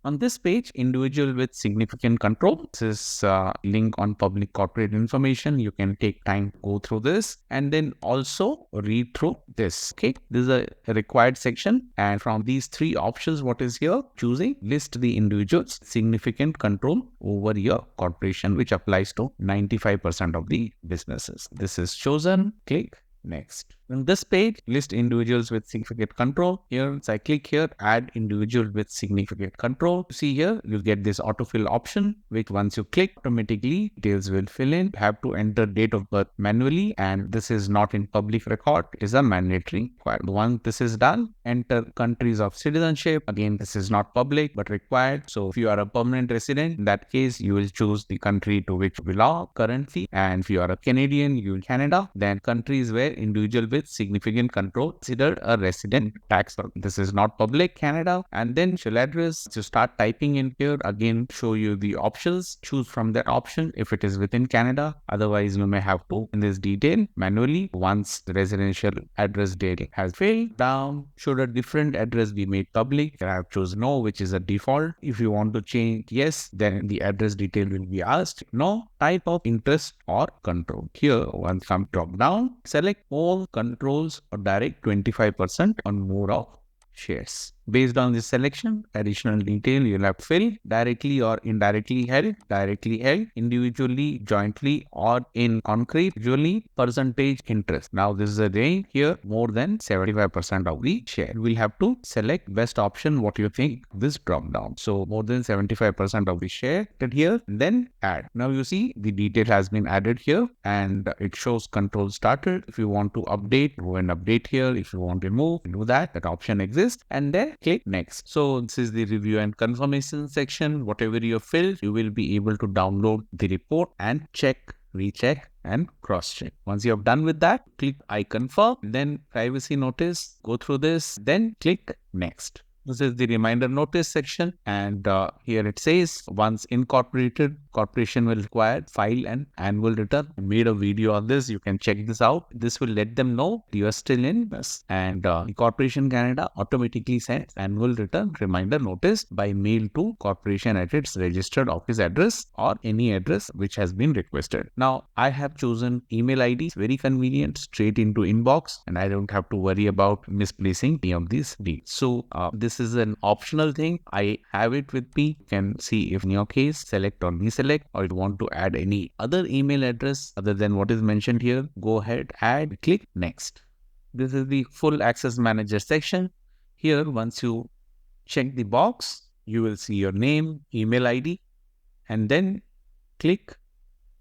On this page, individual with significant control. This is link on public corporate information. You can take time to go through this and then also read through this. Okay, this is a required section. And from these three options, what is here? Choosing list the individuals significant control over your corporation, which applies to 95% of the businesses. This is chosen. Click next. On this page, list individuals with significant control. Here, so I click here, add individual with significant control. See here, you get this autofill option, which once you click, automatically details will fill in. You have to enter date of birth manually, and this is not in public record. It is a mandatory requirement. Once this is done, enter countries of citizenship. Again, this is not public, but required. So if you are a permanent resident, in that case, you will choose the country to which you belong currently. And if you are a Canadian, you will Canada. Then countries where individual with significant control considered a resident tax. This is not public, Canada. And then shall address, you start typing in here, again show you the options, choose from that option if it is within Canada. Otherwise you may have to in this detail manually. Once the residential address data has filled down, should a different address be made public? I have chosen no, which is a default. If you want to change yes, then the address detail will be asked. No, type of interest or control. Here once come drop down, select all controls or direct 25% on more of shares. Based on this selection, additional detail you'll have to fill directly or indirectly held, individually, jointly, or in concrete, usually percentage interest. Now this is a range here, more than 75% of the share. You will have to select best option, what you think this drop down. So more than 75% of the share here, then add. Now you see the detail has been added here and it shows control started. If you want to update, go and update here. If you want to remove, do that. That option exists, and then click next. So this is the review and confirmation section. Whatever you filled, you will be able to download the report and check, recheck and cross-check. Once you have done with that, click I confirm, then privacy notice, go through this, then click next. This is the reminder notice section, and here it says once incorporated, corporation will require file an annual return. I made a video on this. You can check this out. This will let them know you are still in this, and Corporation Canada automatically sends annual return reminder notice by mail to corporation at its registered office address or any address which has been requested. Now I have chosen email ID. It's very convenient, straight into inbox, and I don't have to worry about misplacing any of these deeds. So this is an optional thing. I have it with me. You can see if in your case select or deselect, or you want to add any other email address other than what is mentioned here, go ahead, add, click next. This is the full access manager section. Here once you check the box, you will see your name, email ID, and then click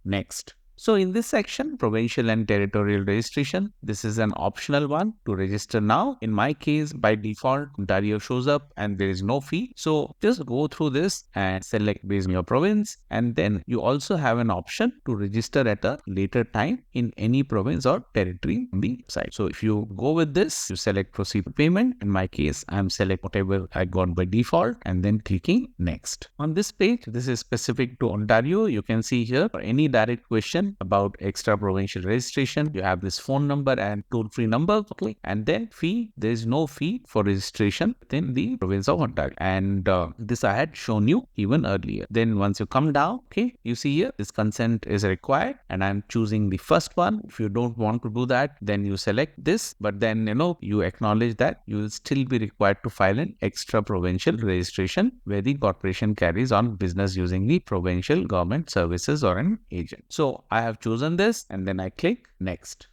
next. So in this section, provincial and territorial registration, this is an optional one to register now. In my case, by default, Ontario shows up and there is no fee. So just go through this and select based on your province. And then you also have an option to register at a later time in any province or territory on the site. So if you go with this, you select proceed to payment. In my case, I'm select whatever I got by default and then clicking next. On this page, this is specific to Ontario. You can see here for any direct question about extra provincial registration, you have this phone number and toll-free number, okay, and then fee. There is no fee for registration within the province of Ontario, and this I had shown you even earlier. Then once you come down, okay, you see here this consent is required, and I'm choosing the first one. If you don't want to do that, then you select this, but then you acknowledge that you will still be required to file an extra provincial registration where the corporation carries on business using the provincial government services or an agent. So I have chosen this and then I click next.